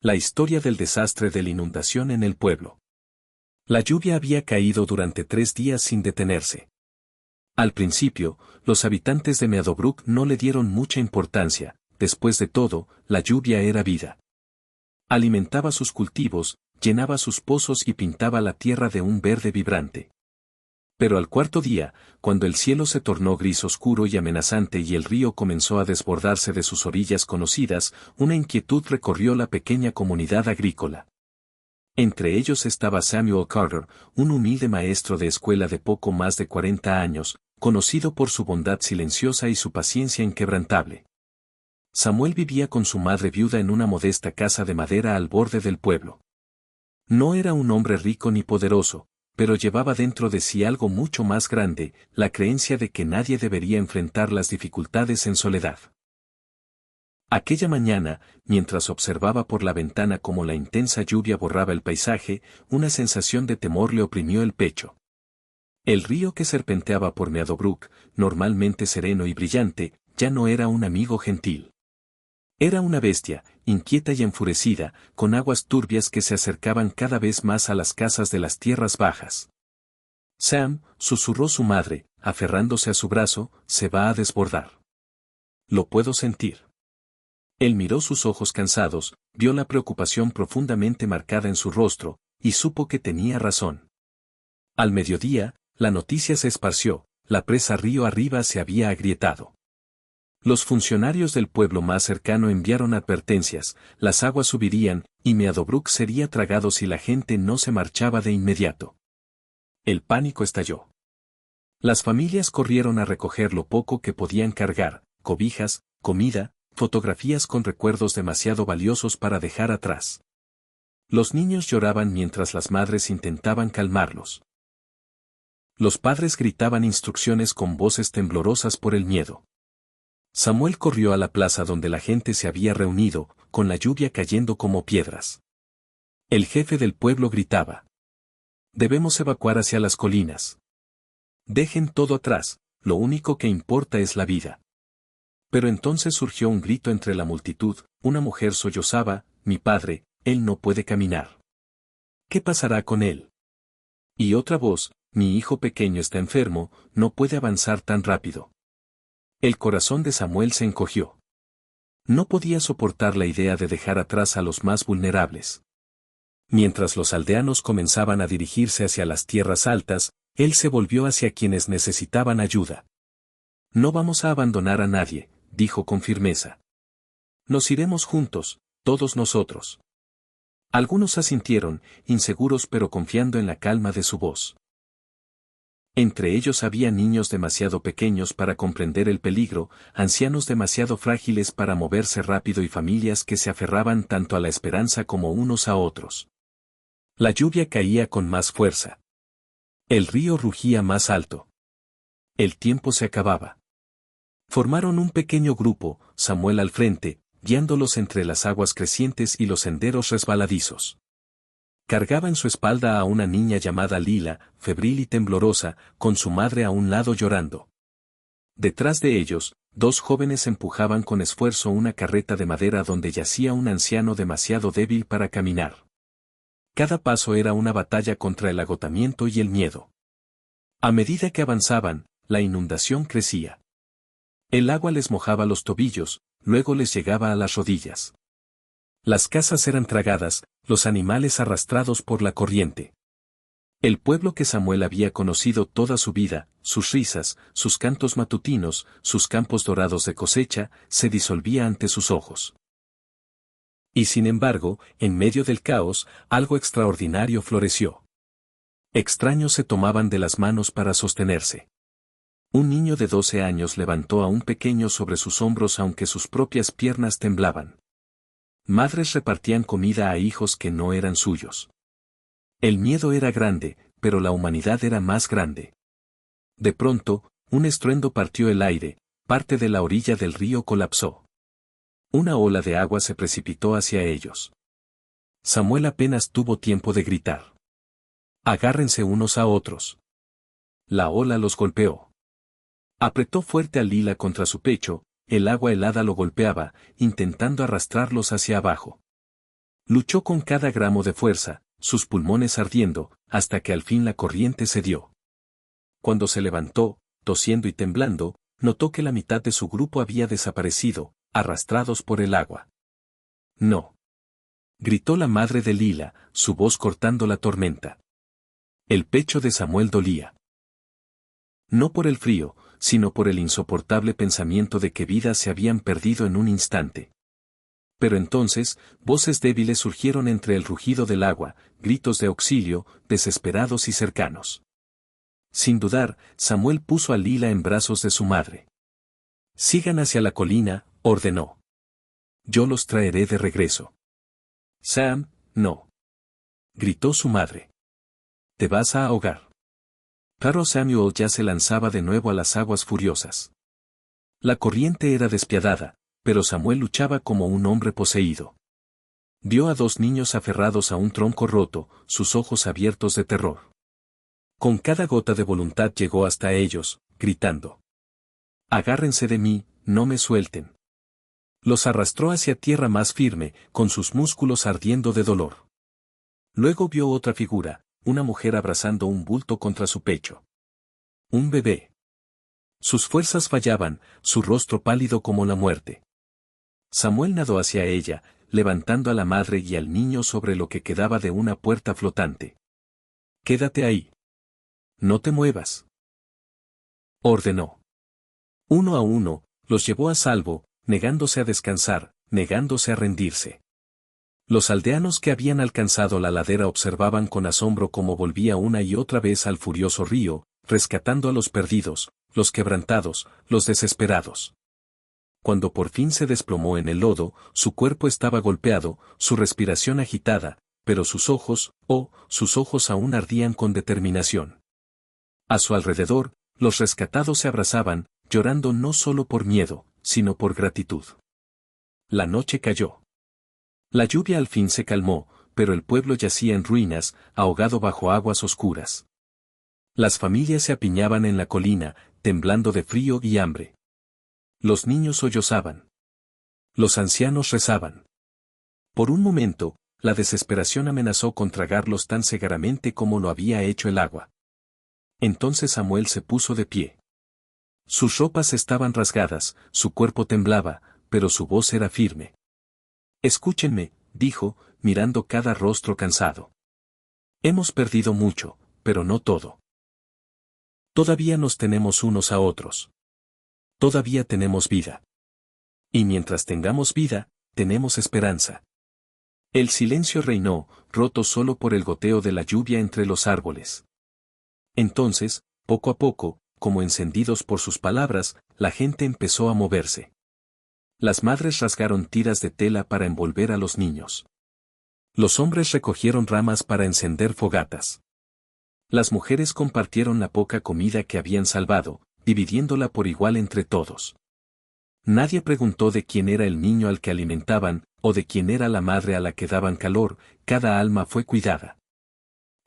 La historia del desastre de la inundación en el pueblo. La lluvia había caído durante 3 días sin detenerse. Al principio, los habitantes de Meadowbrook no le dieron mucha importancia, después de todo, la lluvia era vida. Alimentaba sus cultivos, llenaba sus pozos y pintaba la tierra de un verde vibrante. Pero al cuarto día, cuando el cielo se tornó gris oscuro y amenazante y el río comenzó a desbordarse de sus orillas conocidas, una inquietud recorrió la pequeña comunidad agrícola. Entre ellos estaba Samuel Carter, un humilde maestro de escuela de poco más de 40 años, conocido por su bondad silenciosa y su paciencia inquebrantable. Samuel vivía con su madre viuda en una modesta casa de madera al borde del pueblo. No era un hombre rico ni poderoso, pero llevaba dentro de sí algo mucho más grande, la creencia de que nadie debería enfrentar las dificultades en soledad. Aquella mañana, mientras observaba por la ventana cómo la intensa lluvia borraba el paisaje, una sensación de temor le oprimió el pecho. El río que serpenteaba por Meadowbrook, normalmente sereno y brillante, ya no era un amigo gentil. Era una bestia, inquieta y enfurecida, con aguas turbias que se acercaban cada vez más a las casas de las tierras bajas. Sam, susurró su madre, aferrándose a su brazo, se va a desbordar. Lo puedo sentir. Él miró sus ojos cansados, vio la preocupación profundamente marcada en su rostro, y supo que tenía razón. Al mediodía, la noticia se esparció, la presa río arriba se había agrietado. Los funcionarios del pueblo más cercano enviaron advertencias, las aguas subirían, y Meadowbrook sería tragado si la gente no se marchaba de inmediato. El pánico estalló. Las familias corrieron a recoger lo poco que podían cargar, cobijas, comida, fotografías con recuerdos demasiado valiosos para dejar atrás. Los niños lloraban mientras las madres intentaban calmarlos. Los padres gritaban instrucciones con voces temblorosas por el miedo. Samuel corrió a la plaza donde la gente se había reunido, con la lluvia cayendo como piedras. El jefe del pueblo gritaba: «Debemos evacuar hacia las colinas. Dejen todo atrás, lo único que importa es la vida». Pero entonces surgió un grito entre la multitud, una mujer sollozaba: «Mi padre, él no puede caminar. ¿Qué pasará con él?». Y otra voz: «Mi hijo pequeño está enfermo, no puede avanzar tan rápido». El corazón de Samuel se encogió. No podía soportar la idea de dejar atrás a los más vulnerables. Mientras los aldeanos comenzaban a dirigirse hacia las tierras altas, él se volvió hacia quienes necesitaban ayuda. «No vamos a abandonar a nadie», dijo con firmeza. «Nos iremos juntos, todos nosotros». Algunos asintieron, inseguros pero confiando en la calma de su voz. Entre ellos había niños demasiado pequeños para comprender el peligro, ancianos demasiado frágiles para moverse rápido y familias que se aferraban tanto a la esperanza como unos a otros. La lluvia caía con más fuerza. El río rugía más alto. El tiempo se acababa. Formaron un pequeño grupo, Samuel al frente, guiándolos entre las aguas crecientes y los senderos resbaladizos. Cargaba en su espalda a una niña llamada Lila, febril y temblorosa, con su madre a un lado llorando. Detrás de ellos, 2 jóvenes empujaban con esfuerzo una carreta de madera donde yacía un anciano demasiado débil para caminar. Cada paso era una batalla contra el agotamiento y el miedo. A medida que avanzaban, la inundación crecía. El agua les mojaba los tobillos, luego les llegaba a las rodillas. Las casas eran tragadas, los animales arrastrados por la corriente. El pueblo que Samuel había conocido toda su vida, sus risas, sus cantos matutinos, sus campos dorados de cosecha, se disolvía ante sus ojos. Y sin embargo, en medio del caos, algo extraordinario floreció. Extraños se tomaban de las manos para sostenerse. Un niño de 12 años levantó a un pequeño sobre sus hombros aunque sus propias piernas temblaban. Madres repartían comida a hijos que no eran suyos. El miedo era grande, pero la humanidad era más grande. De pronto, un estruendo partió el aire, parte de la orilla del río colapsó. Una ola de agua se precipitó hacia ellos. Samuel apenas tuvo tiempo de gritar: «Agárrense unos a otros». La ola los golpeó. Apretó fuerte a Lila contra su pecho, el agua helada lo golpeaba, intentando arrastrarlos hacia abajo. Luchó con cada gramo de fuerza, sus pulmones ardiendo, hasta que al fin la corriente cedió. Cuando se levantó, tosiendo y temblando, notó que la mitad de su grupo había desaparecido, arrastrados por el agua. «No», gritó la madre de Lila, su voz cortando la tormenta. El pecho de Samuel dolía. No por el frío, sino por el insoportable pensamiento de que vidas se habían perdido en un instante. Pero entonces, voces débiles surgieron entre el rugido del agua, gritos de auxilio, desesperados y cercanos. Sin dudar, Samuel puso a Lila en brazos de su madre. «Sigan hacia la colina», ordenó. «Yo los traeré de regreso». «Sam, no», gritó su madre. «Te vas a ahogar». Pero Samuel ya se lanzaba de nuevo a las aguas furiosas. La corriente era despiadada, pero Samuel luchaba como un hombre poseído. Vio a dos niños aferrados a un tronco roto, sus ojos abiertos de terror. Con cada gota de voluntad llegó hasta ellos, gritando: «Agárrense de mí, no me suelten». Los arrastró hacia tierra más firme, con sus músculos ardiendo de dolor. Luego vio otra figura, una mujer abrazando un bulto contra su pecho. Un bebé. Sus fuerzas fallaban, su rostro pálido como la muerte. Samuel nadó hacia ella, levantando a la madre y al niño sobre lo que quedaba de una puerta flotante. «Quédate ahí. No te muevas», ordenó. Uno a uno, los llevó a salvo, negándose a descansar, negándose a rendirse. Los aldeanos que habían alcanzado la ladera observaban con asombro cómo volvía una y otra vez al furioso río, rescatando a los perdidos, los quebrantados, los desesperados. Cuando por fin se desplomó en el lodo, su cuerpo estaba golpeado, su respiración agitada, pero sus ojos aún ardían con determinación. A su alrededor, los rescatados se abrazaban, llorando no solo por miedo, sino por gratitud. La noche cayó. La lluvia al fin se calmó, pero el pueblo yacía en ruinas, ahogado bajo aguas oscuras. Las familias se apiñaban en la colina, temblando de frío y hambre. Los niños sollozaban. Los ancianos rezaban. Por un momento, la desesperación amenazó con tragarlos tan cegaramente como lo había hecho el agua. Entonces Samuel se puso de pie. Sus ropas estaban rasgadas, su cuerpo temblaba, pero su voz era firme. «Escúchenme», dijo, mirando cada rostro cansado. «Hemos perdido mucho, pero no todo. Todavía nos tenemos unos a otros. Todavía tenemos vida. Y mientras tengamos vida, tenemos esperanza». El silencio reinó, roto solo por el goteo de la lluvia entre los árboles. Entonces, poco a poco, como encendidos por sus palabras, la gente empezó a moverse. Las madres rasgaron tiras de tela para envolver a los niños. Los hombres recogieron ramas para encender fogatas. Las mujeres compartieron la poca comida que habían salvado, dividiéndola por igual entre todos. Nadie preguntó de quién era el niño al que alimentaban, o de quién era la madre a la que daban calor, cada alma fue cuidada.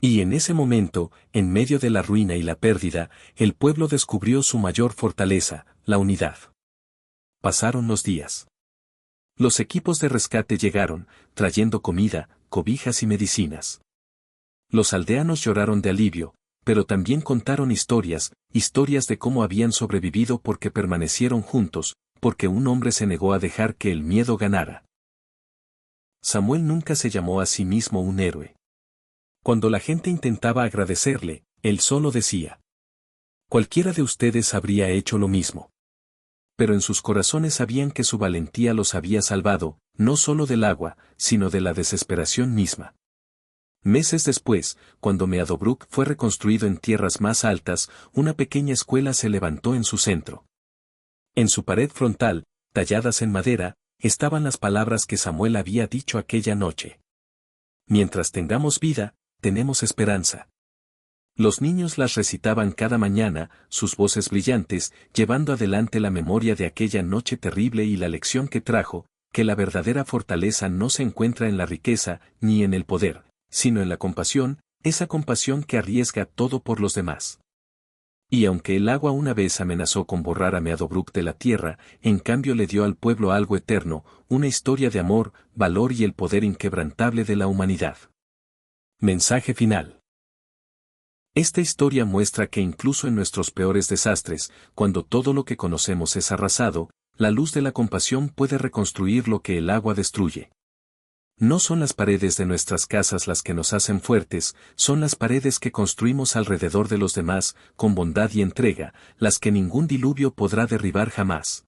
Y en ese momento, en medio de la ruina y la pérdida, el pueblo descubrió su mayor fortaleza, la unidad. Pasaron los días. Los equipos de rescate llegaron, trayendo comida, cobijas y medicinas. Los aldeanos lloraron de alivio, pero también contaron historias de cómo habían sobrevivido porque permanecieron juntos, porque un hombre se negó a dejar que el miedo ganara. Samuel nunca se llamó a sí mismo un héroe. Cuando la gente intentaba agradecerle, él solo decía: «Cualquiera de ustedes habría hecho lo mismo». Pero en sus corazones sabían que su valentía los había salvado, no solo del agua, sino de la desesperación misma. Meses después, cuando Meadowbrook fue reconstruido en tierras más altas, una pequeña escuela se levantó en su centro. En su pared frontal, talladas en madera, estaban las palabras que Samuel había dicho aquella noche. «Mientras tengamos vida, tenemos esperanza». Los niños las recitaban cada mañana, sus voces brillantes, llevando adelante la memoria de aquella noche terrible y la lección que trajo, que la verdadera fortaleza no se encuentra en la riqueza, ni en el poder, sino en la compasión, esa compasión que arriesga todo por los demás. Y aunque el agua una vez amenazó con borrar a Meadowbrook de la tierra, en cambio le dio al pueblo algo eterno, una historia de amor, valor y el poder inquebrantable de la humanidad. Mensaje final. Esta historia muestra que incluso en nuestros peores desastres, cuando todo lo que conocemos es arrasado, la luz de la compasión puede reconstruir lo que el agua destruye. No son las paredes de nuestras casas las que nos hacen fuertes, son las paredes que construimos alrededor de los demás, con bondad y entrega, las que ningún diluvio podrá derribar jamás.